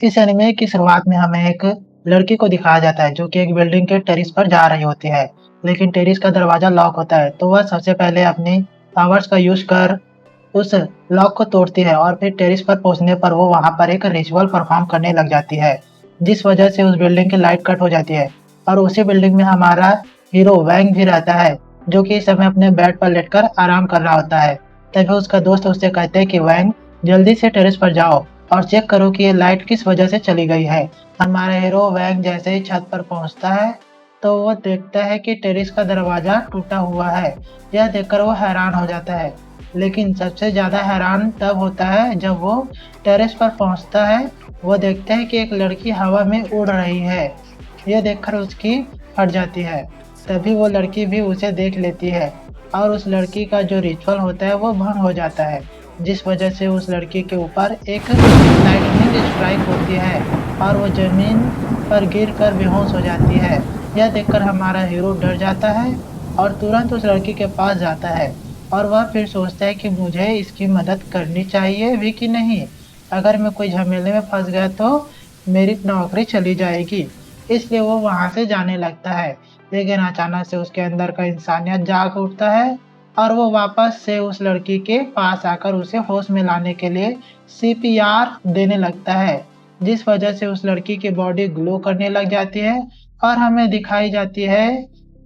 इस एनिमे की शुरुआत में हमें एक लड़की को दिखाया जाता है जो कि एक बिल्डिंग के टेरेस पर जा रही होती है, लेकिन टेरेस का दरवाजा लॉक होता है, तो वह सबसे पहले अपनी पावर्स का यूज़ कर उस लॉक को तोड़ती है और फिर टेरेस पर पहुंचने पर वो वहां पर एक रिचुअल परफॉर्म करने लग जाती है, जिस वजह से उस बिल्डिंग की लाइट कट हो जाती है। और उसी बिल्डिंग में हमारा हीरो वैंग भी रहता है, जो कि इस समय अपने बेड पर लेटकर आराम कर रहा होता है। तभी उसका दोस्त उससे कहते हैं कि वैंग, जल्दी से टेरेस पर जाओ और चेक करो कि ये लाइट किस वजह से चली गई है। हमारा हीरो वैंग जैसे ही छत पर पहुंचता है तो वो देखता है कि टेरेस का दरवाजा टूटा हुआ है। यह देखकर वो हैरान हो जाता है, लेकिन सबसे ज़्यादा हैरान तब होता है जब वो टेरेस पर पहुंचता है। वो देखता है कि एक लड़की हवा में उड़ रही है। यह देखकर उसकी फट जाती है। तभी वो लड़की भी उसे देख लेती है और उस लड़की का जो रिचुअल होता है वो भंग हो जाता है, जिस वजह से उस लड़की के ऊपर एक लाइटनिंग स्ट्राइक होती है और वो जमीन पर गिरकर बेहोश हो जाती है। यह देखकर हमारा हीरो डर जाता है और तुरंत उस लड़की के पास जाता है और वह फिर सोचता है कि मुझे इसकी मदद करनी चाहिए भी कि नहीं। अगर मैं कोई झमेले में फंस गया तो मेरी नौकरी चली जाएगी, इसलिए वो वहां से जाने लगता है। लेकिन अचानक से उसके अंदर का इंसानियत जाग उठता है और वो वापस से उस लड़की के पास आकर उसे होश में लाने के लिए सीपीआर देने लगता है, जिस वजह से उस लड़की की बॉडी ग्लो करने लग जाती है और हमें दिखाई जाती है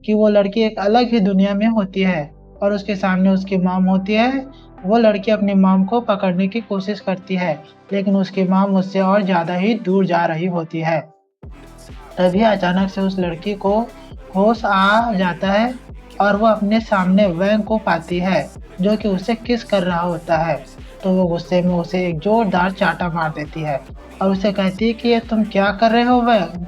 कि वो लड़की एक अलग ही दुनिया में होती है और उसके सामने उसकी मॉम होती है। वो लड़की अपनी मॉम को पकड़ने की कोशिश करती है, लेकिन उसकी मॉम उससे और ज़्यादा ही दूर जा रही होती है। तभी अचानक से उस लड़की को होश आ जाता है और वो अपने सामने वैंग को पाती है, जो कि उसे किस कर रहा होता है। तो वो गुस्से में उसे एक जोरदार चाटा मार देती है और उसे कहती है कि ये तुम क्या कर रहे हो वैंग।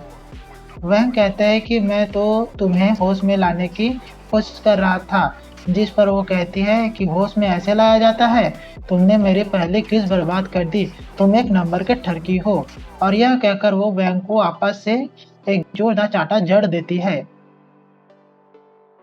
वह कहता है कि मैं तो तुम्हें होश में लाने की कोशिश कर रहा था, जिस पर वो कहती है कि होश में ऐसे लाया जाता है, तुमने मेरी पहली किस बर्बाद कर दी, तुम एक नंबर के ठरकी हो। और यह कहकर वो वैंग को आपस से एक जोरदार चाटा जड़ देती है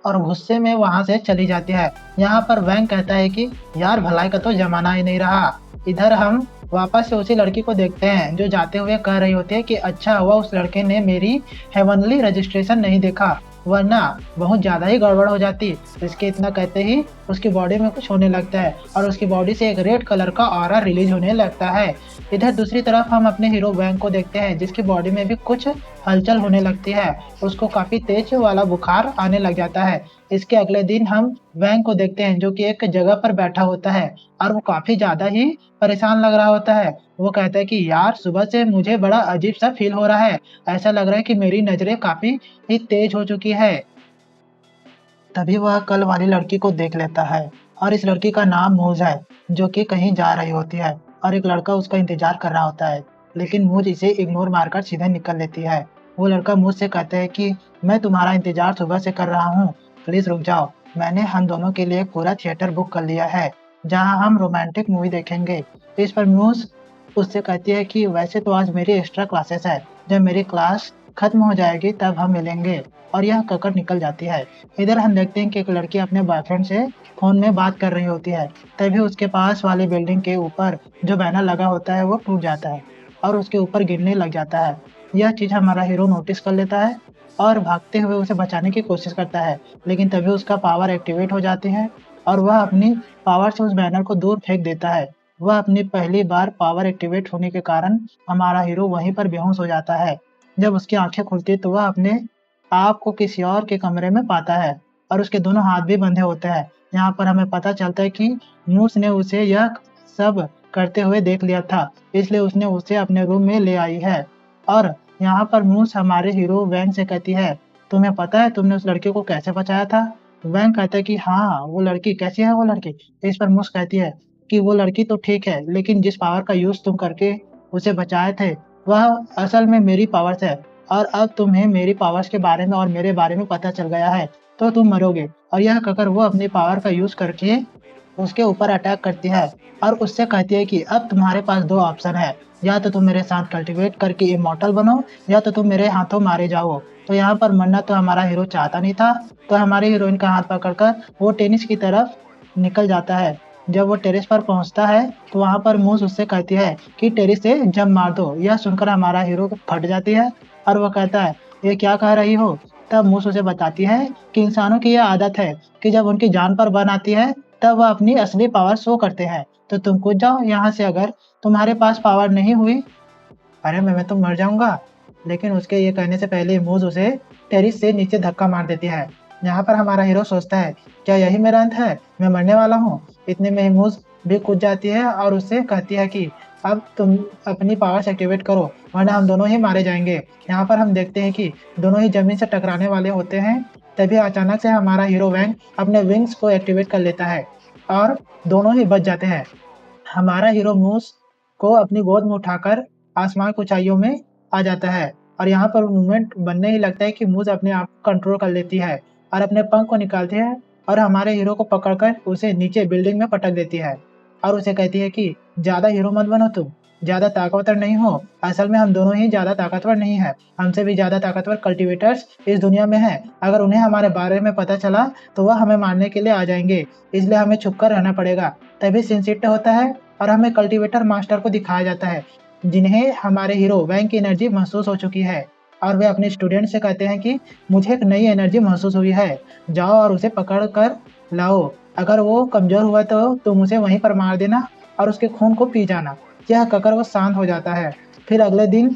और गुस्से में वहां से चली जाती है। यहाँ पर वैंग कहता है कि यार भलाई का तो जमाना ही नहीं रहा। इधर हम वापस से उसी लड़की को देखते हैं जो जाते हुए कह रही होती है कि अच्छा हुआ उस लड़के ने मेरी हेवनली रजिस्ट्रेशन नहीं देखा, वरना बहुत ज़्यादा ही गड़बड़ हो जाती। इसके इतना कहते ही उसकी बॉडी में कुछ होने लगता है और उसकी बॉडी से एक रेड कलर का ऑरा रिलीज होने लगता है। इधर दूसरी तरफ हम अपने हीरो वैंग को देखते हैं जिसकी बॉडी में भी कुछ हलचल होने लगती है। उसको काफ़ी तेज वाला बुखार आने लग जाता है। इसके अगले दिन हम वैंग को देखते हैं जो कि एक जगह पर बैठा होता है और वो काफ़ी ज़्यादा ही परेशान लग रहा होता है। वो कहता है कि यार सुबह से मुझे बड़ा अजीब सा फील हो रहा है, ऐसा लग रहा है कि मेरी नज़रें काफ़ी ही तेज हो चुकी है। तभी वह कल वाली लड़की को देख लेता है और इस लड़की का नाम मूज है, जो कि कहीं जा रही होती है और एक लड़का उसका इंतजार कर रहा होता है, लेकिन मूज इसे इग्नोर मारकर सीधे निकल लेती है। वो लड़का मूज से कहता है कि मैं तुम्हारा इंतजार सुबह से कर रहा हूँ, प्लीज रुक जाओ। मैंने हम दोनों के लिए एक पूरा थिएटर बुक कर लिया है जहाँ हम रोमांटिक मूवी देखेंगे। इस पर मूज उससे कहती है कि वैसे तो आज मेरी एक्स्ट्रा क्लासेस है, जब मेरी क्लास खत्म हो जाएगी तब हम मिलेंगे। और यह कहकर निकल जाती है। इधर हम देखते हैं कि एक लड़की अपने बॉयफ्रेंड से फोन में बात कर रही होती है। तभी उसके पास वाली बिल्डिंग के ऊपर जो बैनर लगा होता है वो टूट जाता है और उसके ऊपर गिरने लग जाता है। यह चीज़ हमारा हीरो नोटिस कर लेता है और भागते हुए उसे बचाने की कोशिश करता है, लेकिन तभी उसका पावर एक्टिवेट हो जाती है और वह अपनी पावर से उस बैनर को दूर फेंक देता है। वह अपनी पहली बार पावर एक्टिवेट होने के कारण हमारा हीरो वहीं पर बेहोश हो जाता है। जब उसकी आंखें खुलती है तो वह अपने आप को किसी और के कमरे में पाता है और उसके दोनों हाथ भी बंधे होते हैं। यहाँ पर हमें पता चलता है कि मूस ने उसे यह सब करते हुए देख लिया था, इसलिए उसने उसे अपने रूम में ले आई है। और यहाँ पर मूस हमारे हीरो वैंग से कहती है, तुम्हें पता है तुमने उस लड़के को कैसे बचाया था। वैंग कहता है कि हाँ, वो लड़की कैसी है वो लड़की। इस पर मूस कहती है कि वो लड़की तो ठीक है, लेकिन जिस पावर का यूज तुम करके उसे बचाए थे वह असल में मेरी पावर्स है और अब तुम्हें मेरी पावर्स के बारे में और मेरे बारे में पता चल गया है तो तुम मरोगे। और यह कहकर वो अपनी पावर का यूज करके उसके ऊपर अटैक करती है और उससे कहती है कि अब तुम्हारे पास दो ऑप्शन है, या तो तुम मेरे साथ कल्टिवेट करके इमॉर्टल बनो या तो तुम मेरे हाथों मारे जाओ। तो यहाँ पर मरना तो हमारा हीरो चाहता नहीं था, तो हमारी हीरोइन का हाथ पकड़कर वो टेनिस की तरफ निकल जाता है जब वो टेरेस पर पहुंचता है तो वहां पर मूस उससे कहती है कि टेरेस से जंप मार दो। यह सुनकर हमारा हीरो फट जाती है और वो कहता है, ये क्या कह रही हो? तब मूस उसे बताती है कि इंसानों की यह आदत है कि जब उनकी जान पर बन आती है तब वह अपनी असली पावर शो करते हैं। तो तुम कूद जाओ यहाँ से अगर तुम्हारे पास पावर नहीं हुई। अरे मैं तो मर जाऊंगा। लेकिन उसके ये कहने से पहले मूज उसे टेरिस से नीचे धक्का मार देती है। यहाँ पर हमारा हीरो सोचता है, क्या यही मेरा अंत है? मैं मरने वाला हूँ। इतने में ही मूज भी कूद जाती है और उससे कहती है कि अब तुम अपनी पावर्स एक्टिवेट करो वरना हम दोनों ही मारे जाएंगे। यहाँ पर हम देखते हैं कि दोनों ही जमीन से टकराने वाले होते हैं। तभी अचानक से हमारा हीरो वैंग अपने विंग्स को एक्टिवेट कर लेता है और दोनों ही बच जाते हैं। हमारा हीरो मूस को अपनी गोद में उठाकर आसमान की ऊंचाइयों में आ जाता है और यहाँ पर मूवमेंट बनने ही लगता है कि मूस अपने आप को कंट्रोल कर लेती है और अपने पंख को निकालती है और हमारे हीरो को पकड़कर उसे नीचे बिल्डिंग में पटक देती है और उसे कहती है कि ज्यादा हीरो मत बनो, तुम ज्यादा ताकतवर नहीं हो। असल में हम दोनों ही ज्यादा ताकतवर नहीं है, हमसे भी ज्यादा ताकतवर कल्टीवेटर्स इस दुनिया में हैं। अगर उन्हें हमारे बारे में पता चला तो वह हमें मारने के लिए आ जाएंगे, इसलिए हमें छुपकर रहना पड़ेगा। तभी सिंसिट होता है और हमें कल्टीवेटर मास्टर को दिखाया जाता है जिन्हें हमारे हीरो वैंग की एनर्जी महसूस हो चुकी है और वे अपने स्टूडेंट से कहते हैं कि मुझे एक नई एनर्जी महसूस हुई है, जाओ और उसे पकड़ कर लाओ। अगर वो कमजोर हुआ तो तुम उसे वहीं पर मार देना और उसके खून को पी जाना। यह कहकर वो शांत हो जाता है। फिर अगले दिन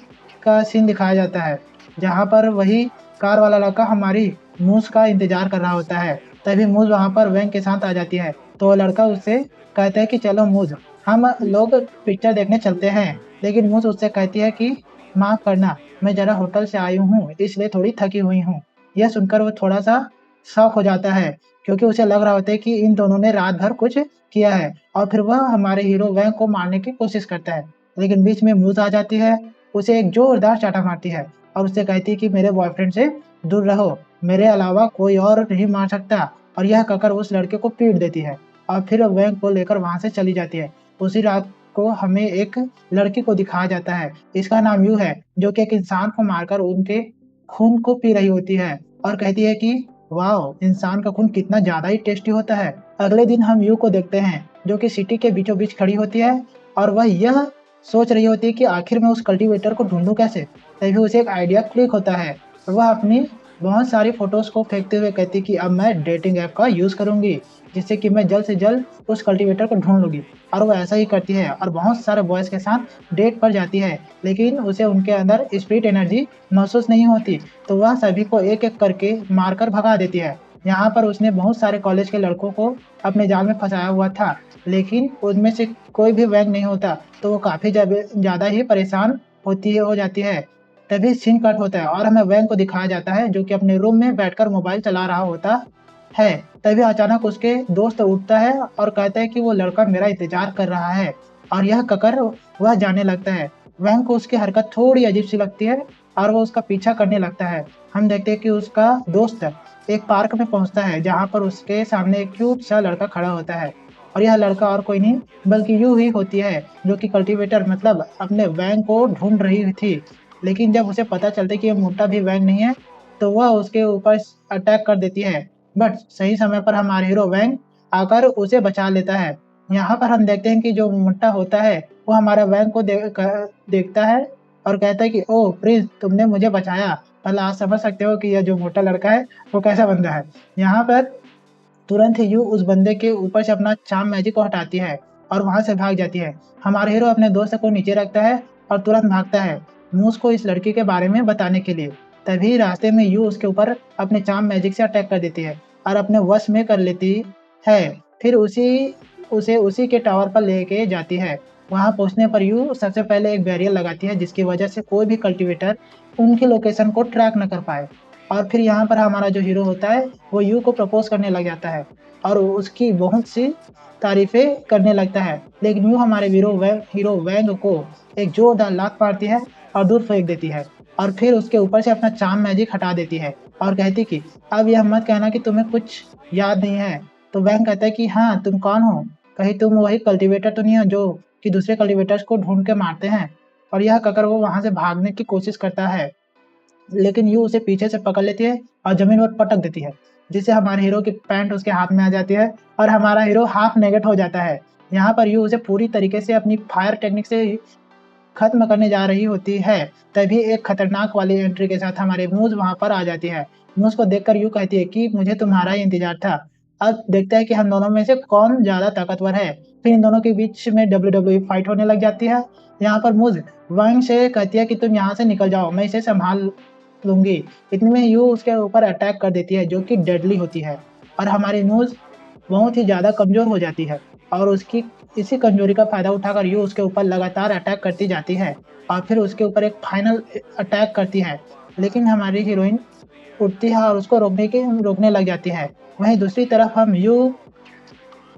का सीन दिखाया जाता है जहाँ पर वही कार वाला लड़का हमारी मूस का इंतजार कर रहा होता है। तभी मूस वहां पर वैंग के साथ आ जाती है तो वो लड़का उससे कहता है कि चलो मूस, हम लोग पिक्चर देखने चलते हैं। लेकिन मूस उससे कहती है कि माफ करना, मैं जरा होटल से आई हूँ इसलिए थोड़ी थकी हुई हूँ। यह सुनकर वो थोड़ा सा शॉक हो जाता है क्योंकि उसे लग रहा होता है कि इन दोनों ने रात भर कुछ किया है और फिर वह हमारे हीरो वैंग को मारने की कोशिश करता है। लेकिन बीच में मूस आ जाती है, उसे एक जोरदार चाटा मारती है और उससे कहती है कि मेरे बॉयफ्रेंड से दूर रहो, मेरे अलावा कोई और नहीं मार सकता। और यह कहकर उस लड़के को पीट देती है और फिर वैंग को लेकर वहां से चली जाती है। उसी रात को हमें एक लड़की को दिखाया जाता है, इसका नाम यू है, जो कि एक इंसान को मारकर उनके खून को पी रही होती है और कहती है कि वाह, इंसान का खून कितना ज्यादा ही टेस्टी होता है। अगले दिन हम यू को देखते हैं जो कि सिटी के बीचों बीच खड़ी होती है और वह यह सोच रही होती है कि आखिर मैं उस कल्टीवेटर को ढूंढूं कैसे। तभी उसे एक आइडिया क्लिक होता है और वह अपनी बहुत सारी फोटोज को फेंकते हुए कहती कि अब मैं डेटिंग ऐप का यूज करूंगी जिससे कि मैं जल्द से जल्द उस कल्टीवेटर को ढूंढ लूंगी। और वो ऐसा ही करती है और बहुत सारे बॉयज के साथ डेट पर जाती है लेकिन उसे उनके अंदर स्पिरिट एनर्जी महसूस नहीं होती तो वह सभी को एक एक करके मारकर भगा देती है। यहाँ पर उसने बहुत सारे कॉलेज के लड़कों को अपने जाल में फंसाया हुआ था लेकिन उनमें से कोई भी वैंग नहीं होता तो वो काफी ज्यादा ही परेशान हो जाती है। तभी सीन कट होता है और हमें वैंग को दिखाया जाता है जो कि अपने रूम में बैठकर मोबाइल चला रहा होता है। तभी अचानक उसके दोस्त उठता है और कहता है कि वो लड़का मेरा इंतजार कर रहा है और यह कहकर वह जाने लगता है। वैंग को उसकी हरकत थोड़ी अजीब सी लगती है और वो उसका पीछा करने लगता है। हम देखते हैं कि उसका दोस्त एक पार्क में पहुंचता है जहाँ पर उसके सामने एक क्यूट सा लड़का खड़ा होता है और यह लड़का और कोई नहीं बल्कि यू ही होती है जो कि कल्टीवेटर मतलब अपने वैंग को ढूंढ रही थी। लेकिन जब उसे पता चलता है कि ये मोटा भी वैंग नहीं है तो वह उसके ऊपर अटैक कर देती है। बट सही समय पर हमारे हीरो वैंग आकर उसे बचा लेता है। यहाँ पर हम देखते हैं कि जो मोटा होता है वो हमारा वैंग को देखता है और कहता है कि ओह प्रिंस, तुमने मुझे बचाया। मतलब आप समझ सकते हो कि यह जो मोटा लड़का है वो कैसा बंदा है। यहाँ पर तुरंत ही यू उस बंदे के ऊपर से अपना चार्म मैजिक को हटाती है और वहां से भाग जाती है। हमारा हीरो अपने दोस्त को नीचे रखता है और तुरंत भागता है मूस को इस लड़की के बारे में बताने के लिए। तभी रास्ते में यू उसके ऊपर अपने चार्म मैजिक से अटैक कर देती है और अपने वश में कर लेती है। फिर उसे उसी के टावर पर लेके जाती है। वहां पहुंचने पर यू सबसे पहले एक बैरियर लगाती है जिसकी वजह से कोई भी कल्टीवेटर उनकी लोकेशन को ट्रैक न कर पाए। और फिर यहाँ पर हमारा जो हीरो होता है वो यू को प्रपोज करने लग जाता है और उसकी बहुत सी तारीफें करने लगता है। लेकिन यू हमारे हीरो वैंग को एक जोरदार लात मारती है और दूर फेंक देती है और फिर उसके ऊपर से अपना चार्म मैजिक हटा देती है और कहती कि अब यह मत कहना कि तुम्हें कुछ याद नहीं है। तो वैंग कहता है कि हाँ, तुम कौन हो? कहीं तुम वही कल्टीवेटर तो नहीं हो जो कि दूसरे कल्टीवेटर्स को ढूंढ के मारते हैं? और यह कहकर वो वहां से भागने की कोशिश करता है लेकिन यू उसे पीछे से पकड़ लेती है और जमीन पर पटक देती है। जिससे हमारे हीरो की पैंट उसके हाथ में आ जाती है और हमारा हीरो हाफ नेगेट हो जाता है। यहाँ पर यू उसे पूरी तरीके से अपनी फायर टेक्निक से खत्म करने जा रही होती है, तभी एक खतरनाक वाली एंट्री के साथ हमारे मूज वहां पर आ जाती है। मूज को देखकर यू कहती है कि मुझे तुम्हारा ही इंतजार था। अब देखते हैं कि हम दोनों में से कौन ज्यादा ताकतवर है। फिर इन दोनों के बीच में WWE फाइट होने लग जाती है। यहाँ पर मूज वांग से कहती है कि तुम यहाँ से निकल जाओ, मैं इसे संभाल लूंगी। इतने में यू उसके ऊपर अटैक कर देती है जो कि डेडली होती है और हमारी मूज बहुत ही ज़्यादा कमज़ोर हो जाती है और उसकी इसी कमज़ोरी का फ़ायदा उठाकर यू उसके ऊपर लगातार अटैक करती जाती है और फिर उसके ऊपर एक फाइनल अटैक करती है। लेकिन हमारी हीरोइन उठती है और उसको रोकने लग जाती है। वहीं दूसरी तरफ हम यू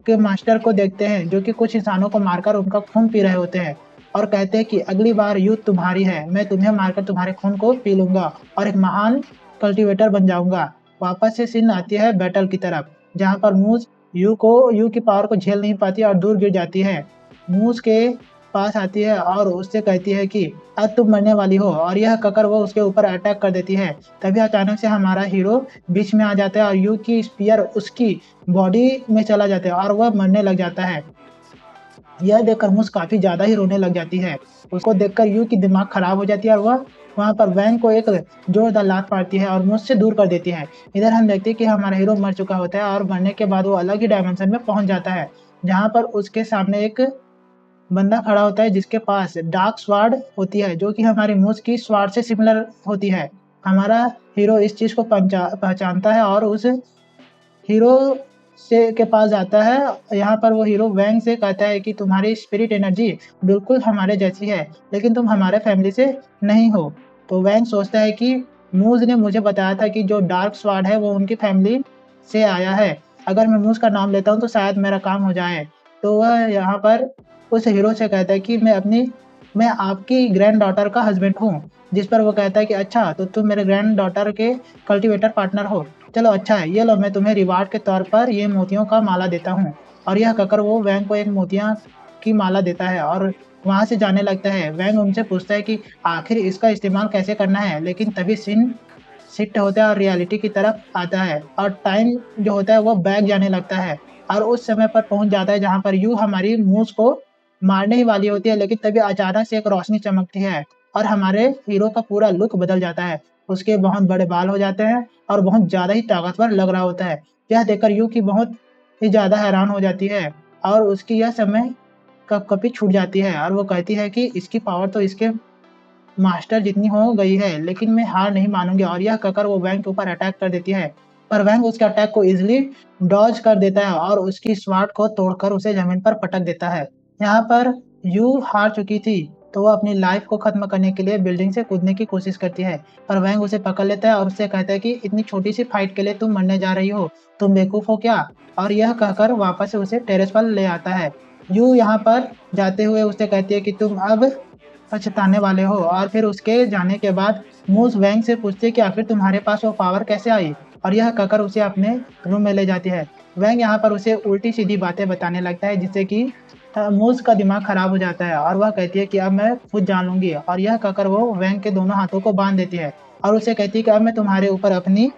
के मास्टर को देखते हैं जो कि कुछ इंसानों को मारकर उनका खून पी रहे होते हैं और कहते हैं कि अगली बार युद्ध तुम्हारी है, मैं तुम्हें मारकर तुम्हारे खून को पी लूंगा और एक महान कल्टीवेटर बन जाऊंगा। वापस से सीन आती है बैटल की तरफ, जहां पर मूज यू की पावर को झेल नहीं पाती और दूर गिर जाती है। मूज के पास आती है और उससे कहती है कि अब तुम मरने वाली हो और यह कहकर वो उसके ऊपर अटैक कर देती है। तभी अचानक से हमारा हीरो बीच में आ जाता है और यू की स्पीयर उसकी बॉडी में चला जाता है और वह मरने लग जाता है। यह देखकर मूस काफी ज्यादा ही रोने लग जाती है। उसको देखकर यू की दिमाग खराब हो जाती है और वह वहां पर वैन को एक जोरदार लात मारती है और मूस से दूर कर देती है। इधर हम देखते हैं कि हमारा हीरो मर चुका होता है और मरने के बाद वो अलग ही डायमेंशन में पहुंच जाता है, जहां पर उसके सामने एक बंदा खड़ा होता है जिसके पास डार्क स्वार्ड होती है जो कि हमारी मूस की स्वार्ड से सिमिलर होती है। हमारा हीरो इस चीज को पहचानता है और उस हीरो से के पास जाता है। यहाँ पर वो हीरो वैंग से कहता है कि तुम्हारी स्पिरिट एनर्जी बिल्कुल हमारे जैसी है, लेकिन तुम हमारे फैमिली से नहीं हो। तो वैंग सोचता है कि मूज ने मुझे बताया था कि जो डार्क स्वार्ड है वो उनकी फैमिली से आया है, अगर मैं मूज का नाम लेता हूँ तो शायद मेरा काम हो जाए। तो वह यहाँ पर उस हीरो से कहता है कि मैं आपकी ग्रैंड डॉटर का हस्बैंड हूँ। जिस पर वो कहता है कि अच्छा, तो तुम मेरे ग्रैंड डॉटर के कल्टीवेटर पार्टनर हो। चलो अच्छा है, ये लो, मैं तुम्हें रिवार्ड के तौर पर ये मोतियों का माला देता हूँ। और यह कहकर वो वैंग को एक मोतियां की माला देता है और वहां से जाने लगता है। वैंग उनसे पूछता है कि आखिर इसका इस्तेमाल कैसे करना है, लेकिन तभी सीन शिफ्ट होता है और रियलिटी की तरफ आता है और टाइम जो होता है वो बैक जाने लगता है और उस समय पर पहुंच जाता है जहां पर यू हमारी मूस को मारने ही वाली होती है। लेकिन तभी अचानक से एक रोशनी चमकती है और हमारे हीरो का पूरा लुक बदल जाता है। उसके बहुत बड़े बाल हो जाते हैं और बहुत ज्यादा ही ताकतवर लग रहा होता है। यह देखकर यू की बहुत ही ज्यादा हैरान हो जाती है और उसकी यह समय कब कभी छूट जाती है और वो कहती है कि इसकी पावर तो इसके मास्टर जितनी हो गई है, लेकिन मैं हार नहीं मानूंगी। और यह कहकर वो वैंग के ऊपर अटैक कर देती है, पर वैंग उसके अटैक को इजिली डॉज कर देता है और उसकी स्वाट को तोड़कर उसे जमीन पर पटक देता है। यहाँ पर यू हार चुकी थी तो वो अपनी लाइफ को खत्म करने के लिए बिल्डिंग से कूदने की कोशिश करती है, पर वैंग उसे पकड़ लेता है और उससे कहता है कि इतनी छोटी सी फाइट के लिए तुम मरने जा रही हो, तुम बेवकूफ हो क्या। और यह कहकर वापस से उसे टेरेस पर ले आता है। यू यहाँ पर जाते हुए उससे कहती है कि तुम अब पछताने वाले हो। और फिर उसके जाने के बाद मूस वैंग से पूछती है कि आखिर तुम्हारे पास वो पावर कैसे आई, और यह कहकर उसे अपने रूम में ले जाती है। वैंग यहाँ पर उसे उल्टी सीधी बातें बताने लगता है जिससे कि मूस का दिमाग खराब हो जाता है और वह कहती है कि अब मैं खुद जान लूंगी। और यह कहकर वो वैंग के दोनों हाथों को बांध देती है और उसे कहती है कि अब मैं तुम्हारे ऊपर अपनी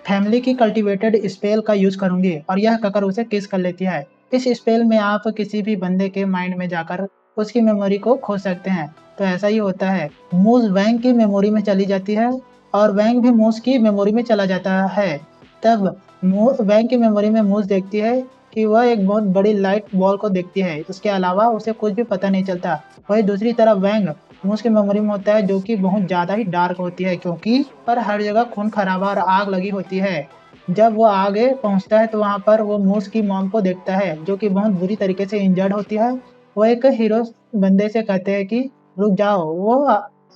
फैमिली की कल्टीवेटेड स्पेल का यूज करूंगी। और यह कहकर उसे किस कर लेती है। इस स्पेल में आप किसी भी बंदे के माइंड में जाकर उसकी मेमोरी को खो सकते हैं। तो ऐसा ही होता है, मूज वैंग की मेमोरी में चली जाती है और वैंग भी मूज की मेमोरी में चला जाता है। तब वैंग की मेमोरी में मूज देखती है कि वह एक बहुत बड़ी लाइट बॉल को देखती है, इसके अलावा उसे कुछ भी पता नहीं चलता। वही दूसरी तरफ वैंग मूस की मेमोरी में होता है जो कि बहुत ज्यादा ही डार्क होती है, क्योंकि पर हर जगह खून खराबा और आग लगी होती है। जब वो आगे पहुंचता है तो वहां पर वो मूस की मॉम को देखता है जो कि बहुत बुरी तरीके से इंजर्ड होती है। वो एक हीरो बंदे से कहते हैं कि रुक जाओ। वो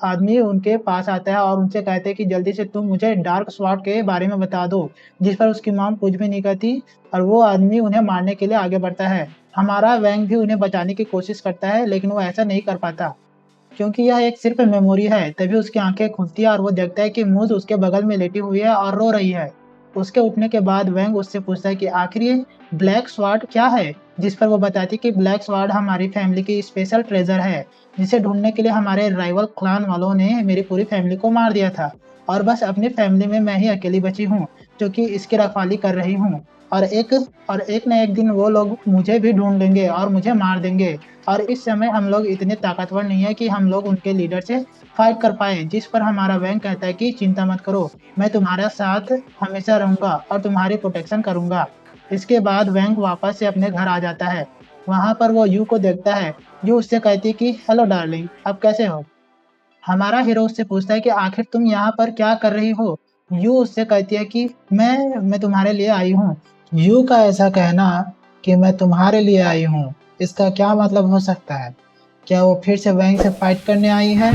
आदमी उनके पास आता है और उनसे कहते हैं कि जल्दी से तुम मुझे डार्क स्वॉर्ड के बारे में बता दो, जिस पर उसकी मॉम कुछ भी नहीं कहती और वो आदमी उन्हें मारने के लिए आगे बढ़ता है। हमारा वैंग भी उन्हें बचाने की कोशिश करता है लेकिन वो ऐसा नहीं कर पाता क्योंकि यह एक सिर्फ मेमोरी है। तभी उसकी आंखें खुलती है और वो देखता है कि मूज उसके बगल में लेटी हुई है और रो रही है। उसके उठने के बाद वैंग उससे पूछता है कि आखिर ये ब्लैक स्वॉर्ड क्या है, जिस पर वो बताती है कि ब्लैक स्वॉर्ड हमारी फैमिली की स्पेशल ट्रेजर है, जिसे ढूंढने के लिए हमारे राइवल क्लान वालों ने मेरी पूरी फैमिली को मार दिया था और बस अपनी फैमिली में मैं ही अकेली बची हूँ। जो कि इसकी रखवाली कर रही हूँ। और एक न एक दिन वो लोग मुझे भी ढूंढ लेंगे और मुझे मार देंगे। और इस समय हम लोग इतने ताकतवर नहीं है कि हम लोग उनके लीडर से फाइट कर पाए। जिस पर हमारा वैंक कहता है कि चिंता मत करो, मैं तुम्हारे साथ हमेशा रहूंगा और तुम्हारी प्रोटेक्शन करूंगा। इसके बाद वैंक वापस से अपने घर आ जाता है। वहां पर वो यू को देखता है। यू उससे कहती है कि हेलो डार्लिंग, आप कैसे हो। हमारा हीरो उससे पूछता है कि आखिर तुम यहाँ पर क्या कर रही हो। यू उससे कहती है कि मैं तुम्हारे लिए आई हूँ। यू का ऐसा कहना कि मैं तुम्हारे लिए आई हूँ, इसका क्या मतलब हो सकता है। क्या वो फिर से वैंग से फाइट करने आई है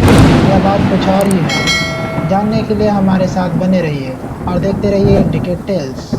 या बात कुछ और ही है। जानने के लिए हमारे साथ बने रहिए और देखते रहिए डिकेड टेल्स।